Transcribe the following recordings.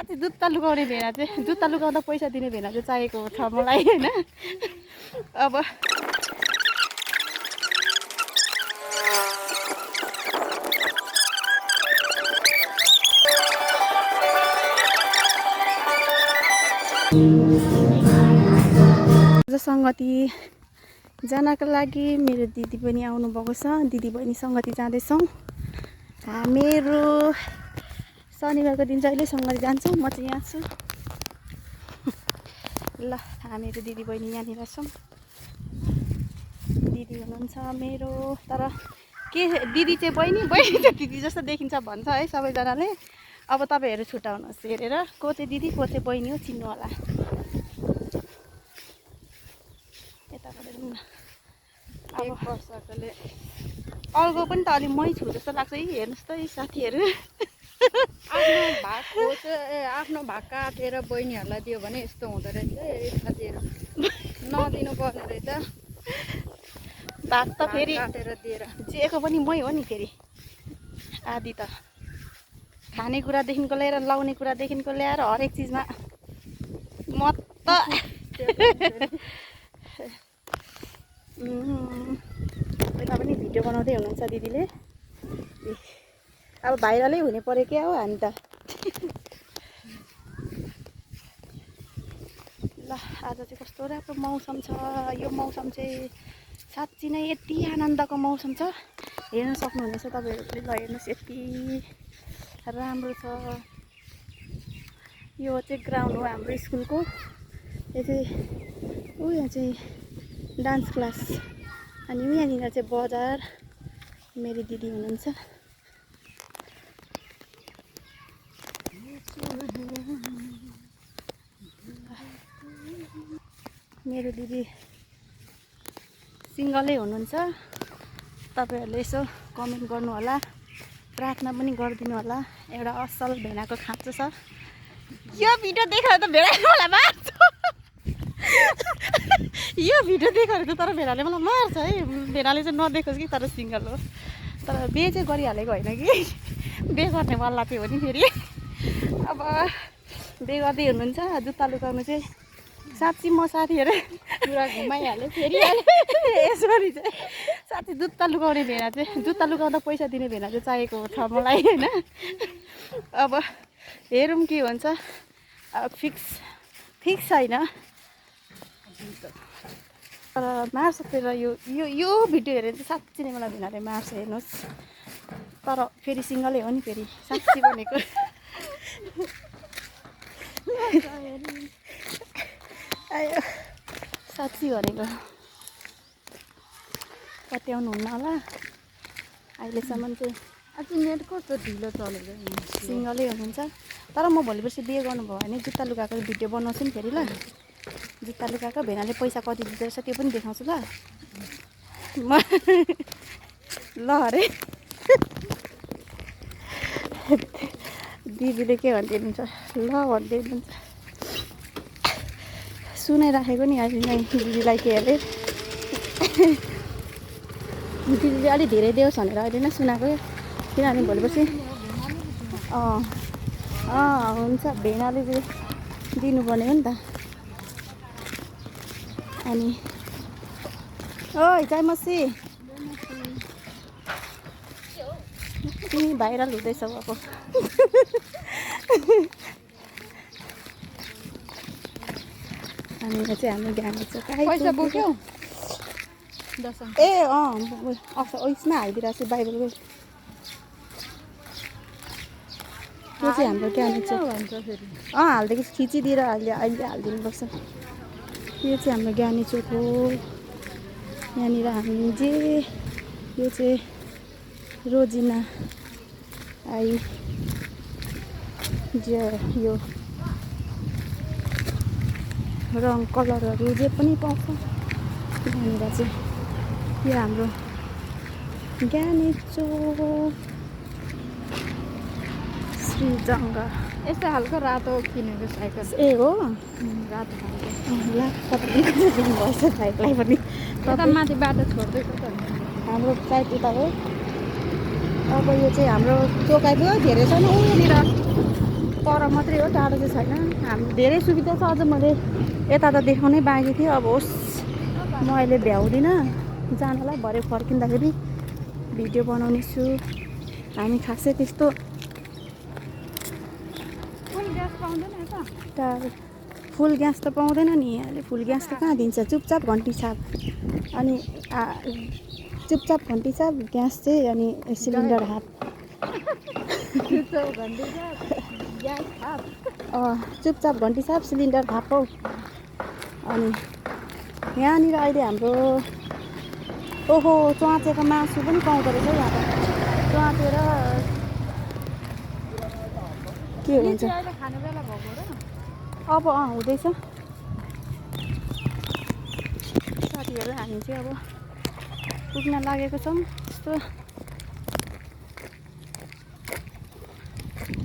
साथी जुत्ता लुकाउने भेना चाहिँ जुत्ता लुकाउँदा पैसा दिने भेना चाहिँ चाहिएको छ मलाई होइन। अब सङ्गति जानको लागि मेरो दिदी पनि आउनुभएको छ। दिदी बहिनी सङ्गति जाँदैछौँ हामीहरू। शनिबारको दिन जहिले सङ्गति जान्छौँ। म चाहिँ यहाँ छु ल। हामीहरू दिदी बहिनी यहाँनिर छौँ। दिदी हुनुहुन्छ मेरो, तर के दिदी चाहिँ बहिनी, बहिनी चाहिँ दिदी जस्तो देखिन्छ भन्छ है सबैजनाले। अब तपाईँहरू छुट्याउनुहोस् हेरेर को चाहिँ दिदी को चाहिँ बहिनी हो, चिन्नु होला। अब वर्षकोले अर्को पनि त अलि मै छु जस्तो लाग्छ है। हेर्नुहोस् त यी साथीहरू आफ्नो भाग काटेर बहिनीहरूलाई दियो भने यस्तो हुँदो रहेछ। साथीहरू नदिनु पर्ने रहेछ भाग त फेरि काटेर दिएर जेको पनि मै हो नि। फेरि आदि त खानेकुरादेखिको लिएर लाउने कुरादेखिको ल्याएर हरेक चिजमा म त यता पनि भिडियो बनाउँदै हुनुहुन्छ दिदीले। अब भाइरलै हुने पऱ्यो क्या हो हामी त। ल आज चाहिँ कस्तो राम्रो मौसम छ। यो मौसम चाहिँ साँच्ची नै यति आनन्दको मौसम छ, हेर्न सक्नुहुनेछ तपाईँहरूले। ल हेर्नुहोस् यति राम्रो छ। यो चाहिँ ग्राउन्ड हो हाम्रो स्कुलको। यो चाहिँ यहाँ चाहिँ डान्स क्लास, अनि यहाँनिर चाहिँ बजार। मेरो दिदी हुनुहुन्छ। मेरो दिदी सिङ्गलै हुनुहुन्छ। तपाईँहरूले यसो कमेन्ट गर्नु होला, प्रार्थना पनि गरिदिनु होला। एउटा असल भेनाको खाँचो छ। यो भिडियो देखेर त भेनाले मलाई मार्छ। यो भिडियो देखेर त तर भेनाले मलाई मार्छ है। भेनाले चाहिँ नदेखोस् कि तर सिङ्गल हो। तर बे चाहिँ गरिहालेको होइन कि, बे गर्ने वाला थियो नि फेरि। अब बे गर्दै हुनुहुन्छ। जुत्ता लुकाउनु चाहिँ साँच्ची म साथीहरू पुरा घुमाइहाल्यो फेरि। यसरी चाहिँ साथी जुत्ता लुकाउने भेना चाहिँ जुत्ता लुकाउँदा पैसा दिने भेना चाहिँ चाहिएको छ मलाई होइन। अब हेरौँ के हुन्छ। अब फिक्स छैन, तर मार्छ। तर यो भिडियो हेरेर चाहिँ साँच्ची नै मलाई भेनाले मार्छ। हेर्नुहोस्, तर फेरि सिङ्गलै हो नि। फेरि साँच्ची भनेको आयो साँच्ची भनेको पत्याउनुहुन्न होला अहिलेसम्म चाहिँ। आज नेट कस्तो ढिलो चलेको सिङ्गलै हुनुहुन्छ। तर म भोलि पर्सि बिहे गर्नुभयो भने जुत्ता लुकाएको भिडियो बनाउँछु नि फेरि। ल जुत्ता लुकाएको भेनाले पैसा कति दिँदो रहेछ त्यो पनि देखाउँछु ल। म ल अरे दिदीले के भन्दै हुनुहुन्छ, ल भन्दै हुनुहुन्छ। सुनाइराखेको नि अहिले नै दिदीलाई के अरे दिदीले अलिक धेरै देओस् भनेर अहिले नै सुनाएको। किनभने भोलि पर्सि हुन्छ भेनाले चाहिँ दिनुपर्ने हो नि त। अनि ओइ जय मसी, तिमी भाइरल हुँदैछौ अब। हामीलाई चाहिँ हाम्रो ज्ञानी छ। पैसा बोक्यौ ए उयसमा हालिदिइरहेको छु बाइबलको। त्यो चाहिँ हाम्रो ज्ञानी छ भन्छ फेरि। हालिदिएको छु, खिचिदिएर अहिले हालिदिनुपर्छ। यो चाहिँ हाम्रो ज्ञानी चोक हो। यहाँनिर हामी जे यो चाहिँ रोजिना आई जे यो रङ कलरहरू जे पनि पाउँछ यहाँनिर चाहिँ। यो हाम्रो ज्ञानी चोक श्रीजङ्गा। यस्तो खालको रातो किनेको साइकल ए हो रातो खालको। ल तपाईँले दिनुभएछ साइकललाई पनि। यता माथि बाटो छोड्दैछ त हाम्रो साइड उता हो। अब यो चाहिँ हाम्रो चोक आइपुग्यो। धेरै छ नि यहाँनिर पर मात्रै हो, टाढो चाहिँ छैन। हाम्रो धेरै सुविधा छ। अझ मैले यता त देखाउनै बाँकी थियो। अब होस् म अहिले भ्याउँदिनँ जानलाई, भरे फर्किँदाखेरि भिडियो बनाउने छु। हामी खासै त्यस्तो फुल ग्यास पाउँदैन यता? टाढो फुल ग्यास त पाउँदैन नि यहाँले। फुल ग्यास त कहाँ दिन्छ, चुपचाप घन्टी छाप। अनि चुपचाप घन्टी छाप ग्यास चाहिँ, अनि सिलिन्डर हाफ। चुपचाप घन्टी छाप सिलिन्डर हाफ हौ। अनि यहाँनिर अहिले हाम्रो ओहो च्वाचेको मासु पनि पाउँदो रहेछ यहाँ त। च्वाचेर के हुन्छ खाने बेला भएको र अब हुँदैछ। साथीहरू हामी चाहिँ अब पुग्न लागेको छौँ। यस्तो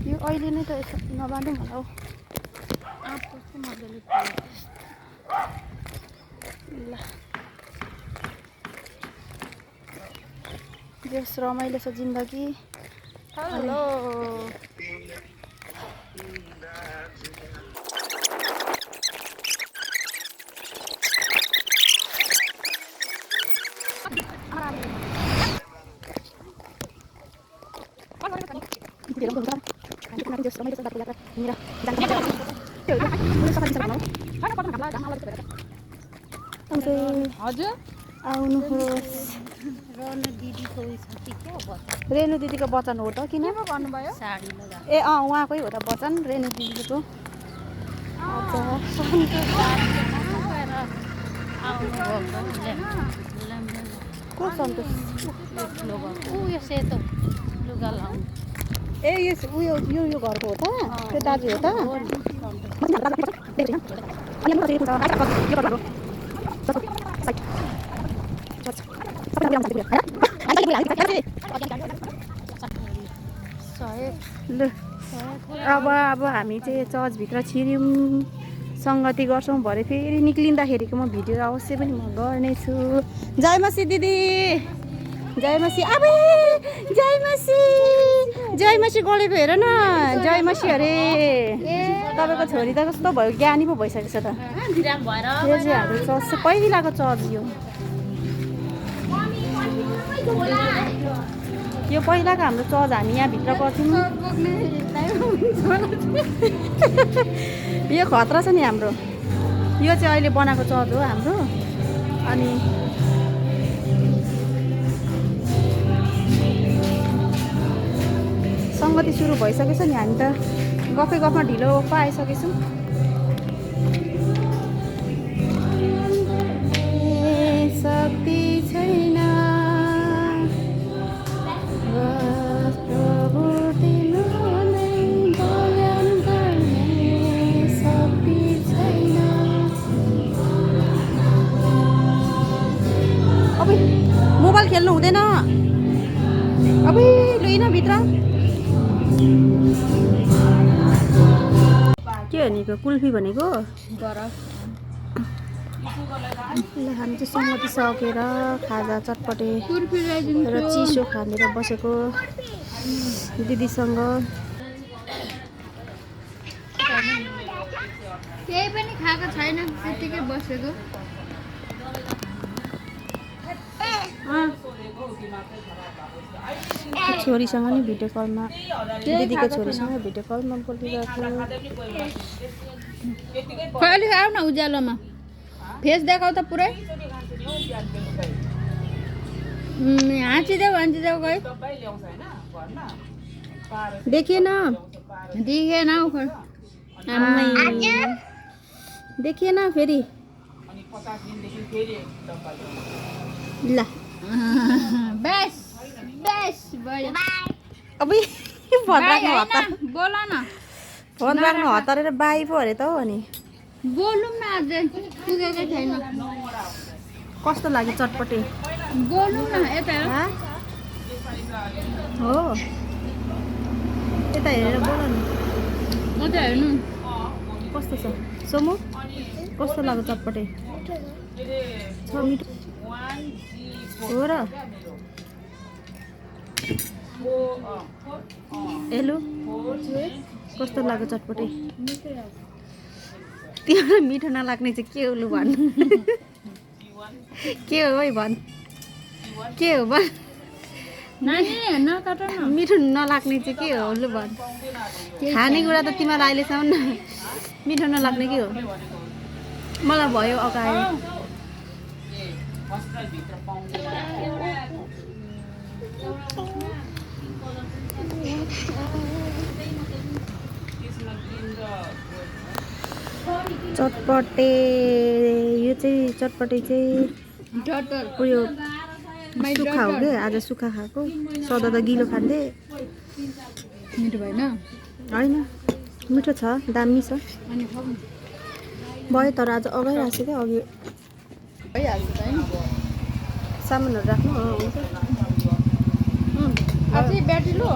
यो अहिले नै त यसो नबाँधौँ होला हौ। आँप कस्तो मजाले ल जस रमाइलो छ जिन्दगी। हेलो हजुर आउनुहोस्। रेणु दिदीको वचन हो त, किन भन्नुभयो? ए उहाँकै हो त वचन, रेणु दिदीको। को सन्तोष? ए उयो यो घरको हो त, त्यो दाजु हो त। ल अब हामी चाहिँ चर्चभित्र छिर्यौँ, सङ्गति गर्छौँ। भरे फेरि निक्लिँदाखेरिको म भिडियो अवश्य पनि म गर्नेछु। जय मसी दिदी, जय मसी। अब जय मसी, जय मसी गलेको हेर न, जय मसी अरे। तपाईँको छोरी त कस्तो भयो, ज्ञानी पो भइसकेको छ त। यो चाहिँ हाम्रो चर्च, पहिलाको चर्च यो पहिलाको हाम्रो चर्च। हामी यहाँभित्र गर्थ्यौँ। यो खतरा छ नि हाम्रो। यो चाहिँ अहिले बनाएको चर्च हो हाम्रो। अनि सङ्गति सुरु भइसकेछ नि। हामी त गफै गफमा ढिलो पाइसकेछौँ। शक्ति छैन मोबाइल खेल्नु हुँदैन। अब लुइन भित्र के भनेको, कुल्फी भनेको। ल हामी चाहिँ सङ्गति सकेर खाजा चटपटे र चिसो खानेर बसेको दिदीसँग। केही पनि खाएको छैन, त्यतिकै बसेको। छोरीसँग नि भिडियो कलमा, दिदीको छोरीसँग भिडियो कलमा बोलिरहेको। कहिले आऊ न उज्यालोमा, फेस देखाउ त पुरै। हाँचिदेऊ खै। देखिएन दिखेन हौ खै। देखिएन फेरि। ल बेस बेस भयो। अब फोन राख्नु हतार, बोल न। फोन राख्नु हतारेर बाई पो अरे त हौ। अनि बोलौँ न, अझै पुगेकै छैन। कस्तो लाग्यो चटपटे? बोलौँ न, यता हेर। हो यता हेरेर बोल न। उता हेर्नु कस्तो छ सोमु? कस्तो लाग्यो चटपटे? छ मिठो हो र। हेलो कस्तो लाग्यो चटपटे तिमीलाई मिठो नलाग्ने चाहिँ के हो लु भन् के हो है भन् के हो भन् मिठो नलाग्ने चाहिँ के हो लु भन् खानेकुरा त तिमीलाई अहिलेसम्म मिठो नलाग्ने के हो मलाई भयो अगाडि चटपटे यो चाहिँ चटपटे चाहिँ उयो सुक्खा हो कि आज सुक्खा खाएको सदा त गिलो खाँदै मिठो भएन होइन मिठो छ दामी छ अनि भयो तर आज अगाइरहेको छु क्या अघि भइहाल्छ त होइन सामानहरू राख्नु हुन्छ अझै ब्याट्री लो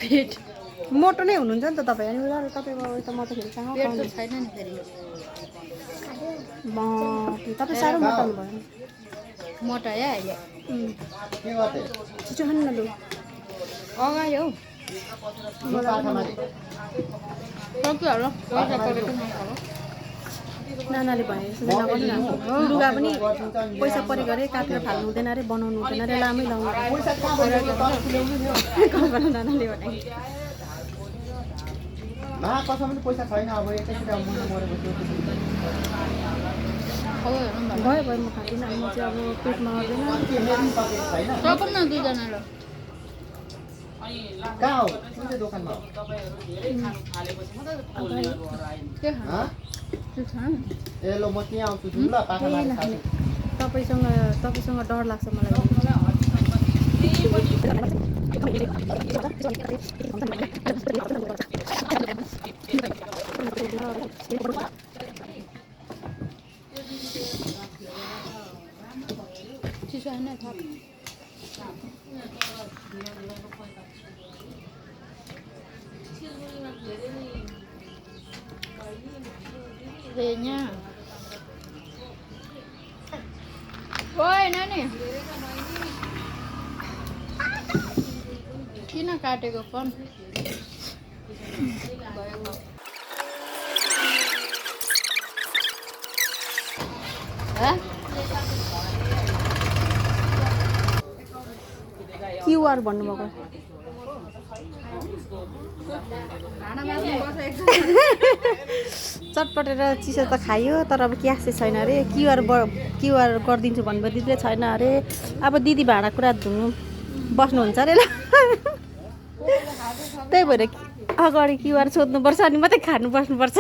पेट मोटो नै हुनुहुन्छ नि त तपाईँ अनि तपाईँको त म त फेरि कहाँ पेट त छैन नि फेरि तपाईँ साह्रो मोटाउनु भयो मोटायो अहिले छिटो खानु न लु अगाडि हौ सक्यो नानाले भने जस्तो चाहिँ नगर्नु न लुगा पनि पैसा परे गरे काटेर फाल्नु हुँदैन अरे बनाउनु हुँदैन अरे लामै लाउनु नानाले भने पैसा छैन अब एकैचोटि भयो भयो म खाँदिनँ म चाहिँ अब पेटमा आउँदैन सकौँ न दुईजनालाई कहाँ हो कुन चाहिँ दोकानमा के खानु त्यो खानु ए ल म त्यहाँ आउँछु जुन ल पाखा माथि खानु तपाईँसँग डर लाग्छ मलाई चिसो होइन थप यहाँ ओए नानी किन काटेको फोन क्युआर भन्नुभएको चटपटेर चिसो त खायो तर अब क्यास चाहिँ छैन अरे क्युआर गरिदिन्छु भन्नुभयो दिदीले छैन अरे अब दिदी भाँडा कुरा धुनु बस्नुहुन्छ अरे ल त्यही भएर अगाडि क्युआर सोध्नुपर्छ अनि मात्रै खानु बस्नुपर्छ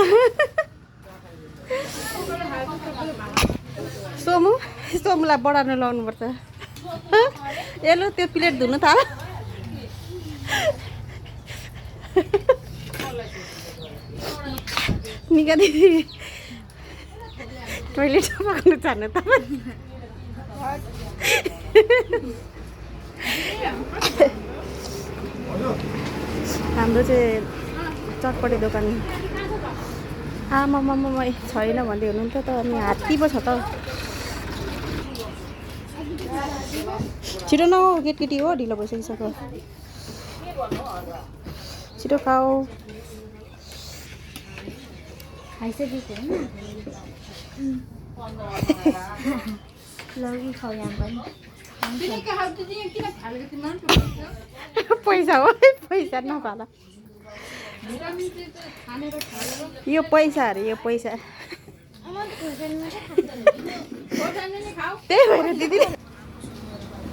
सोमुलाई बढार्नु लाउनुपर्छ ए लु त्यो प्लेट धुनु त निका दिदी टोइलेट पकाउनु चाहनु त हाम्रो चाहिँ चटपटे दोकान आमा छैन भन्दै हुनुहुन्थ्यो त अनि हात्ती पो छ त छिटो नहो केटकेटी हो ढिलो भइसकिसक्यो छिटो खाऊ खाइसकेको लगी खाऊ यहाँ पनि पैसा हो पैसा नखाला यो पैसा अरे यो पैसा त्यही भएर दिदी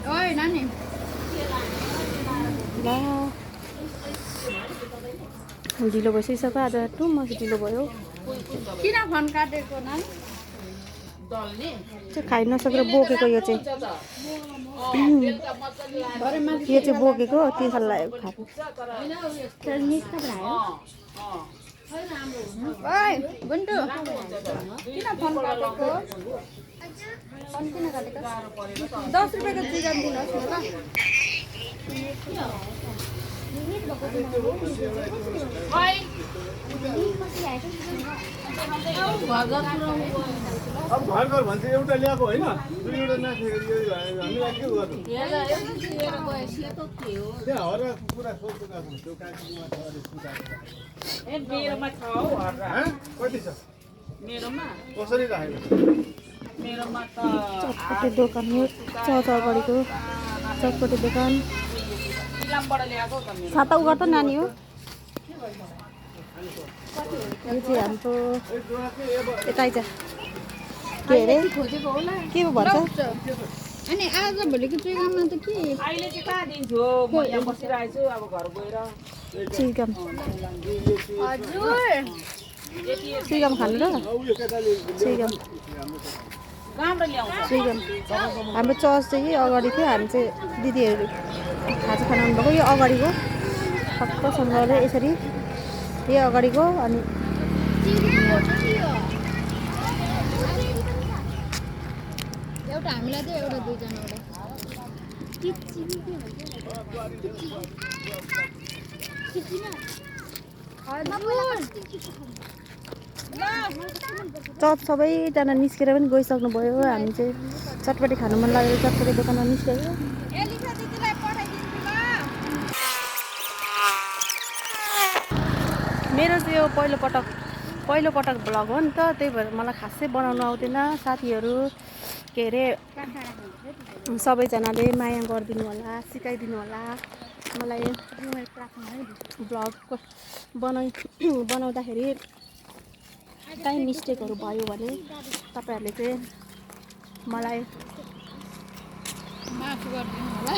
ओए नानी ल ढिलो भइसकिसक्यो आज टु मच ढिलो भयो किन फोन काटेको नानी खाइ नसकेर बोकेको यो चाहिँ बोकेको तिखालाई खाएको ओए बुन्टु किन फोन काटेको फोन किन काटेको 10 रुपैयाँको चिकन दिनुहोस् न ल अब घर घर भन्छ एउटा ल्याएको होइन दुईवटा नाखेर हामीलाई के गर्नु त्यहाँ हरेक कुरा सोध्नु गएको त्यो काकीमा छ अलिक सुधार मेरोमा छ हौ हर्रा कति छ मेरोमा कसरी राखेको मेरोमा त चटपटे दोकान हो चौध अगाडिको चटपटे दोकान इलामबाट ल्याएको त मेरो छाता उगार त नानी हो यो चाहिँ हाम्रो यतै छ के अरे खोजेको होला के पो भन्छ अनि आज भोलिको चुइगाममा त के अहिले चाहिँ कहाँ दिन्छु म यहाँ बसिरहेको छु अब घर गएर चिकन हजुर चिकन खानु र चिकन कहाँबाट ल्याउँछ चिकन हाम्रो चर्च चाहिँ अगाडि थियो हामी चाहिँ दिदीहरू खाजा खान आउनुभएको यो अगाडिको ठक्कसँगले यसरी यो अगाडिको अनि एउटा हामीलाई चाहिँ एउटा दुईजना चर्च सबैजना निस्केर पनि गइसक्नु भयो हामी चाहिँ चटपटी खानु मन लागेर चटपटी दोकानमा निस्केको मेरो चाहिँ यो पहिलो पटक भ्लग हो नि त त्यही भएर मलाई खासै बनाउनु आउँदैन साथीहरू के अरे सबैजनाले माया गरिदिनु होला सिकाइदिनु होला मलाई भ्लग बनाउँदाखेरि काहीँ मिस्टेकहरू भयो भने तपाईँहरूले चाहिँ मलाई माफ गरिदिनु होला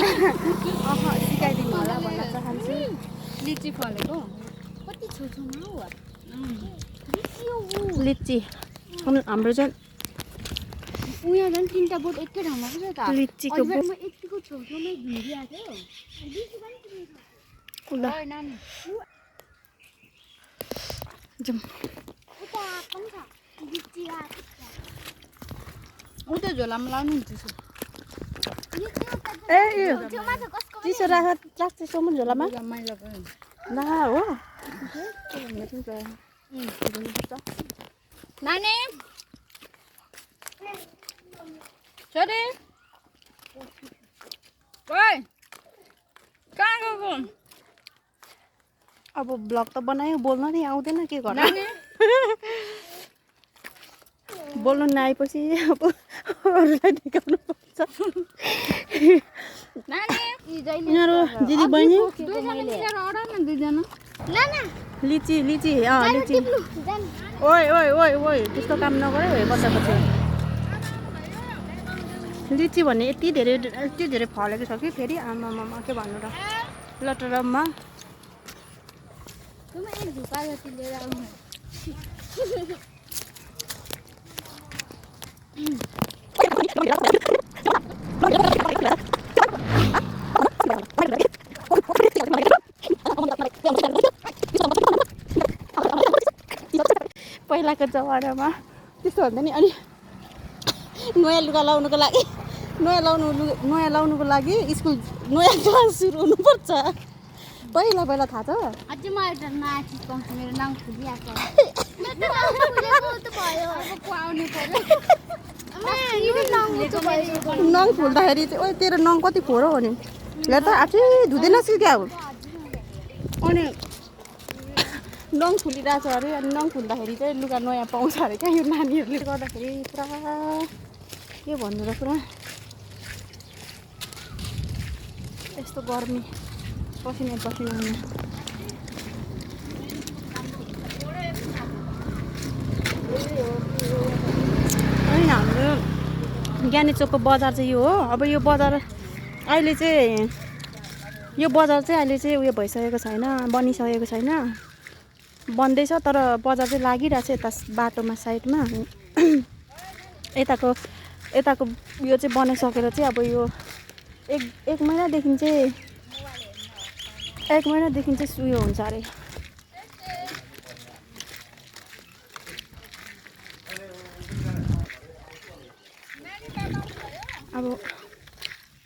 सिकाइदिनु होला भन्न चाहन्छु लिची फलेको लिची हाम्रो चाहिँ उहाँ झन् 3टा बोट एकै ठाउँमा पो छ त लिचीको बोट म यतिको छेउछाउमै घुमिरहेको थियो ल नानी जाउँ उता झोलामा लाउनु नि चिसो ए यो चिसो राख्छ चिसो मुनि झोलामा रमाइलो पनि ला हो नानी छोरी ओइ कहाँ गएको अब ब्लग त बनायो बोल्न नि आउँदैन के गर्नु नानी बोल्नु नआएपछि अब अरूलाई देखाउनु पर्छ नानी यिनीहरू दिदी बहिनी दुईजना मिलेर अडा न दुईजना लिची लिची लिची ओइ ओइ ओइ ओइ त्यस्तो काम नगर है बच्चापछि लिची भन्ने यति धेरै फलेको छ कि फेरि आमामा के भन्नु र लटरममा एक झुका जति लिएर आउनु पहिलाको जमानामा त्यस्तो भन्दा नि अनि नयाँ लुगा लाउनुको लागि नयाँ लाउनुको लागि स्कुल नयाँ क्लास सुरु हुनुपर्छ पहिला थाहा छ अझै म एउटा नयाँ चिज पाउँछु मेरो नाम खुलिआएको नङ फुल्दाखेरि चाहिँ ओइ तेरो नङ कति फोहोर हो नि हेर त आफै धुँदैनस् कि क्या हो अनि नङ फुलिरहेको छ अरे अनि नङ फुल्दाखेरि चाहिँ लुगा नयाँ पाउँछ अरे क्या यो नानीहरूले गर्दाखेरि पुरा के भन्नु र पुरा यस्तो गर्मी पसिना हुने अनि हाम्रो ज्ञानी चोकको बजार चाहिँ यो हो अब यो बजार अहिले चाहिँ उयो भइसकेको छैन बनिसकेको छैन बन्दैछ तर बजार चाहिँ लागिरहेछ यता बाटोमा साइडमा यताको यो चाहिँ बनाइसकेर चाहिँ अब यो एक महिनादेखि चाहिँ उयो हुन्छ अरे अब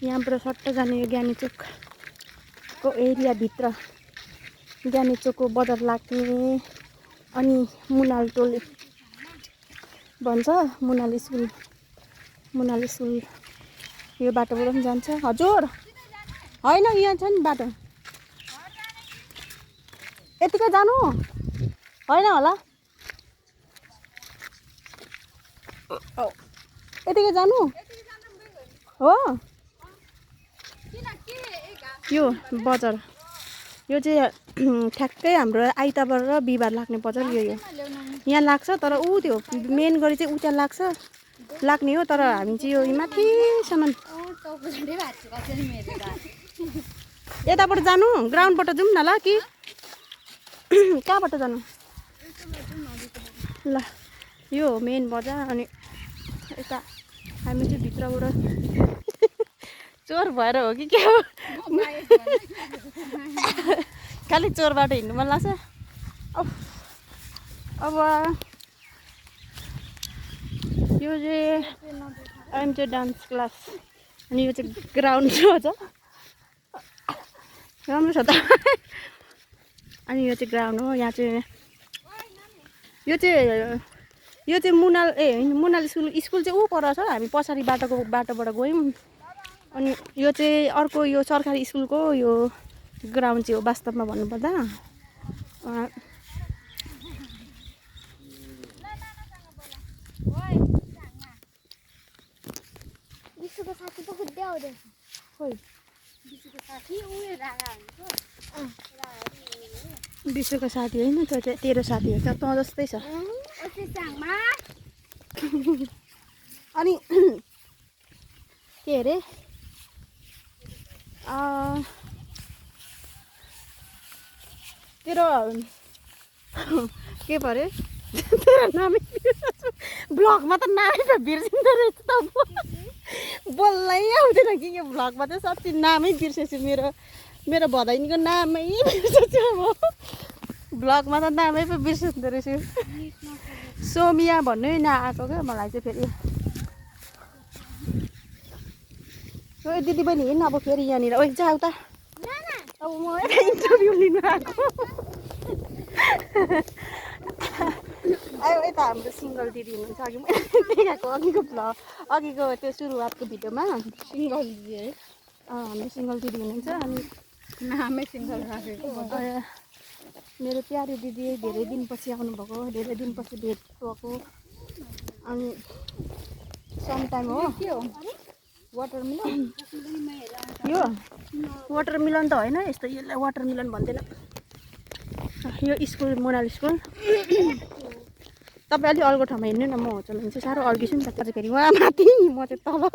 यहाँबाट सट्ट जाने यो ज्ञानी चोकको एरियाभित्र ज्ञानी चोकको बजार लाग्ने अनि मुनाल टोल भन्छ मुनाल स्कुल यो बाटोबाट पनि जान्छ हजुर होइन यहाँ छ नि बाटो यतिकै जानु होइन होला यतिकै जानु हो यो बजार यो चाहिँ ठ्याक्कै हाम्रो आइतबार र बिहिबार लाग्ने बजार यो यहाँ लाग्छ तर ऊ त्यो मेन गरी चाहिँ उता लाग्ने हो तर हामी चाहिँ यो माथिसम्म यताबाट जानु ग्राउन्डबाट जाउँ न ल कि कहाँबाट जानु ल यो मेन बजार अनि यता हामी चाहिँ भित्रबाट चोर भएर हो कि के हो खालि चोरबाट हिँड्नु मन लाग्छ अब यो चाहिँ आइएम चाहिँ डान्स क्लास अनि यो चाहिँ ग्राउन्ड छ राम्रो छ त अनि यो चाहिँ ग्राउन्ड हो यहाँ चाहिँ यो चाहिँ मुनाल स्कुल चाहिँ ऊ पर छ हामी पछाडि बाटोबाट गयौँ अनि यो चाहिँ अर्को यो सरकारी स्कुलको यो ग्राउन्ड चाहिँ हो वास्तवमा भन्नुपर्दा विश्वको साथी होइन त्यो चाहिँ तेरो साथी हो त जस्तै छ अनि के अरे तेरो के पऱ्यो तेरो नामै ब्लगमा त नामै त बिर्सिँदो रहेछ त बोल्नै आउँदैन कि यो भ्लगमा चाहिँ साँच्ची नामै बिर्सेछु मेरो भदैनीको नामै बिर्सेछु अब भ्लगमा त नामै पो बिर्सिँदो रहेछु सोमिया भन्नु नआएको क्या मलाई चाहिँ फेरि दिदी बहिनी हिँड्नु अब फेरि यहाँनिर ओ जाऊ त अब म इन्टरभ्यू लिनु आएको यता हाम्रो सिङ्गल दिदी हुनुहुन्छ अघि मैले देखाएको अघिको त्यो सुरुवातको भिडियोमा सिङ्गल दिदी है हाम्रो सिङ्गल दिदी हुनुहुन्छ अनि नामै सिङ्गल राखेको मेरो प्यारी दिदी धेरै दिनपछि आउनुभएको धेरै दिनपछि भेट भएको अनि समटाइम हो के हो वाटरमेलन यो वाटरमेलन त होइन यस्तो यसलाई वाटरमेलन भन्दैन यो स्कुल मुनाल स्कुल तपाईँ अलिक अर्को ठाउँमा हिँड्नु न म होचल हुन्छ साह्रो अल्किछु नि त फेरि उहाँ माथि म चाहिँ तल